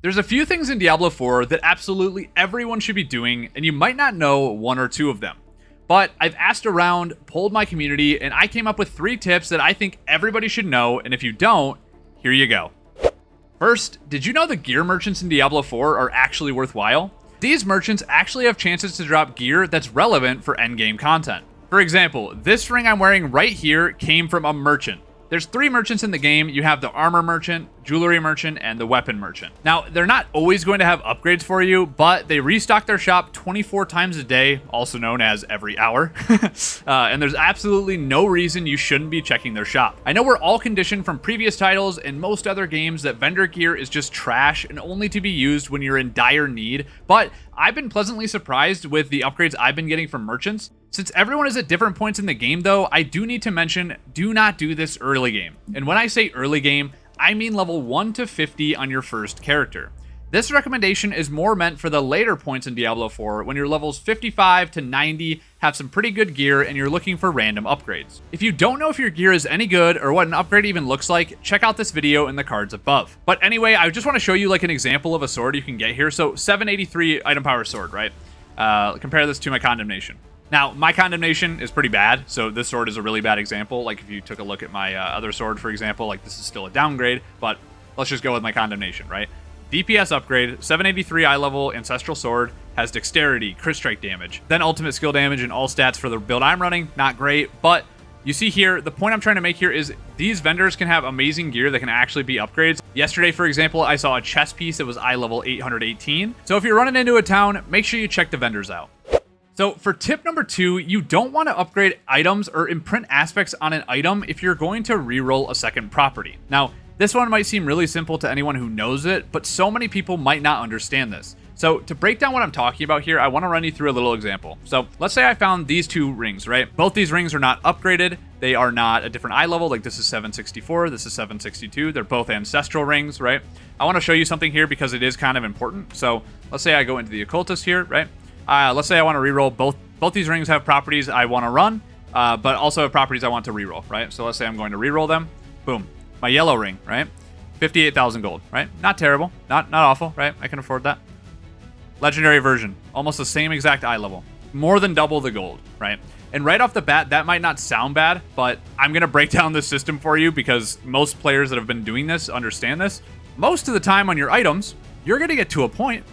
There's a few things in Diablo 4 that absolutely everyone should be doing, and you might not know one or two of them. But I've asked around, polled my community, and I came up with 3 tips that I think everybody should know, and if you don't, here you go. First, did you know the gear merchants in Diablo 4 are actually worthwhile? These merchants actually have chances to drop gear that's relevant for endgame content. For example, this ring I'm wearing right here came from a merchant. There's 3 merchants in the game. You have the armor merchant, jewelry merchant, and the weapon merchant. Now, they're not always going to have upgrades for you, but they restock their shop 24 times a day, also known as every hour. And there's absolutely no reason you shouldn't be checking their shop. I know we're all conditioned from previous titles and most other games that vendor gear is just trash and only to be used when you're in dire need, but I've been pleasantly surprised with the upgrades I've been getting from merchants. Since everyone is at different points in the game though, I do need to mention, do not do this early game. And when I say early game, I mean level 1 to 50 on your first character. This recommendation is more meant for the later points in Diablo 4 when your levels 55 to 90 have some pretty good gear and you're looking for random upgrades. If you don't know if your gear is any good or what an upgrade even looks like, check out this video in the cards above. But anyway, I just want to show you like an example of a sword you can get here. So 783 item power sword, right? Compare this to my condemnation. Now, my condemnation is pretty bad, so this sword is a really bad example. Like, if you took a look at my other sword, for example, like, this is still a downgrade, but let's just go with my condemnation, right? DPS upgrade, 783 eye level ancestral sword, has dexterity, crit strike damage, then ultimate skill damage and all stats for the build I'm running, not great, but you see here, the point I'm trying to make here is these vendors can have amazing gear that can actually be upgrades. Yesterday, for example, I saw a chest piece that was eye level 818, so if you're running into a town, make sure you check the vendors out. So for tip number 2, you don't want to upgrade items or imprint aspects on an item if you're going to reroll a second property. Now, this one might seem really simple to anyone who knows it, but so many people might not understand this. So to break down what I'm talking about here, I want to run you through a little example. So let's say I found these 2 rings, right? Both these rings are not upgraded. They are not a different eye level. Like this is 764, this is 762. They're both ancestral rings, right? I want to show you something here because it is kind of important. So let's say I go into the occultist here, right? Let's say I want to reroll both these rings have properties I want to run, but also have properties I want to reroll, right? So let's say I'm going to reroll them. Boom. My yellow ring, right? 58,000 gold, right? Not terrible. Not awful, right? I can afford that. Legendary version. Almost the same exact eye level. More than double the gold, right? And right off the bat, that might not sound bad, but I'm going to break down this system for you because most players that have been doing this understand this. Most of the time on your items, you're going to get to a point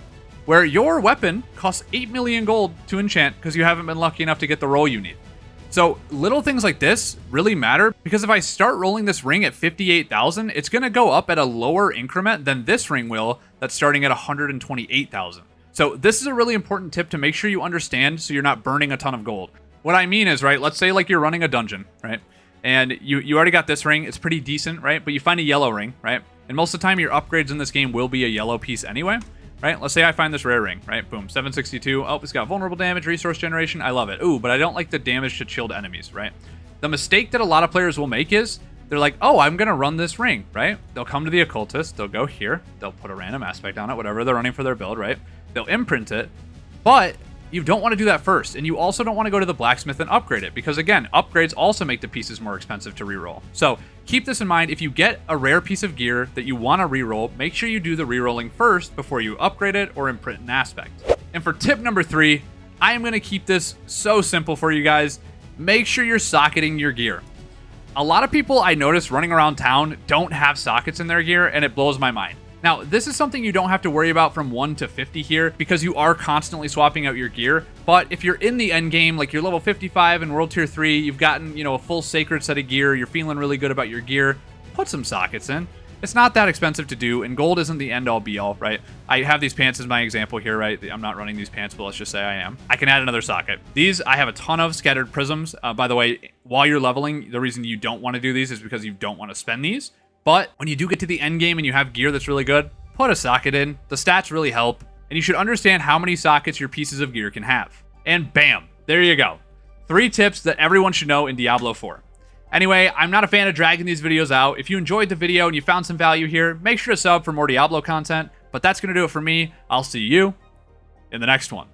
where your weapon costs 8 million gold to enchant because you haven't been lucky enough to get the roll you need. So little things like this really matter because if I start rolling this ring at 58,000, it's going to go up at a lower increment than this ring will that's starting at 128,000. So this is a really important tip to make sure you understand so you're not burning a ton of gold. What I mean is, right, let's say like you're running a dungeon, right? And you already got this ring. It's pretty decent, right? But you find a yellow ring, right? And most of the time your upgrades in this game will be a yellow piece anyway. Right? Let's say I find this rare ring, right? Boom, 762. Oh, it's got vulnerable damage, resource generation. I love it. Ooh, but I don't like the damage to chilled enemies, right? The mistake that a lot of players will make is they're like, oh, I'm going to run this ring, right? They'll come to the occultist. They'll go here. They'll put a random aspect on it, whatever they're running for their build, right? They'll imprint it. But you don't want to do that first. And you also don't want to go to the blacksmith and upgrade it because, again, upgrades also make the pieces more expensive to reroll. So keep this in mind. If you get a rare piece of gear that you want to reroll, make sure you do the rerolling first before you upgrade it or imprint an aspect. And for tip number 3, I am going to keep this so simple for you guys. Make sure you're socketing your gear. A lot of people I notice running around town don't have sockets in their gear, and it blows my mind. Now, this is something you don't have to worry about from 1 to 50 here because you are constantly swapping out your gear. But if you're in the end game, like you're level 55 in World Tier 3, you've gotten, a full sacred set of gear, you're feeling really good about your gear, put some sockets in. It's not that expensive to do, and gold isn't the end-all be-all, right? I have these pants as my example here, right? I'm not running these pants, but let's just say I am. I can add another socket. These, I have a ton of scattered prisms. By the way, while you're leveling, the reason you don't want to do these is because you don't want to spend these. But when you do get to the end game and you have gear that's really good, put a socket in. The stats really help, and you should understand how many sockets your pieces of gear can have. And bam, there you go. 3 tips that everyone should know in Diablo 4. Anyway, I'm not a fan of dragging these videos out. If you enjoyed the video and you found some value here, make sure to sub for more Diablo content. But that's going to do it for me. I'll see you in the next one.